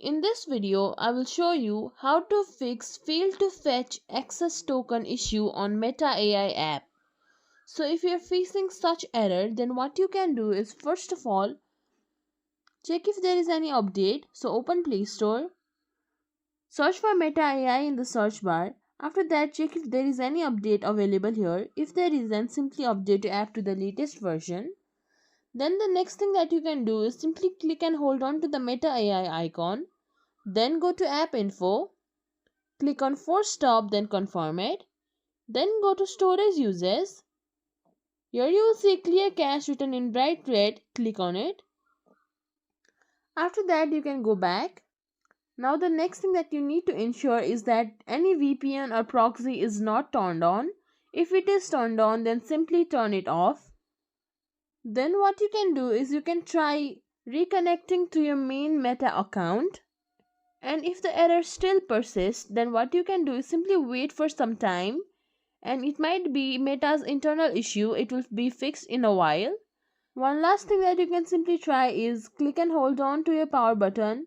In this video, I will show you how to fix fail to fetch access token issue on Meta AI app. So if you are facing such error, then what you can do is first of all, check if there is any update. So open Play Store, search for Meta AI in the search bar. After that, check if there is any update available here. If there is, then simply update your app to the latest version. Then the next thing that you can do is simply click and hold on to the Meta AI icon. Then go to app info, click on force stop, then confirm it. Then go to storage uses. Here you will see clear cache written in bright red, click on it. After that you can go back. Now the next thing that you need to ensure is that any VPN or proxy is not turned on. If it is turned on, then simply turn it off. Then what you can do is you can try reconnecting to your main Meta account. And if the error still persists, then what you can do is simply wait for some time, and it might be Meta's internal issue. It will be fixed in a while. One last thing that you can simply try is click and hold on to your power button.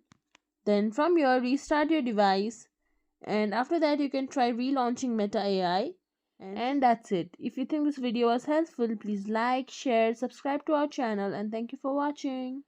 Then from here restart your device, and after that you can try relaunching Meta AI. And that's it. If you think this video was helpful, please like, share, subscribe to our channel, and thank you for watching.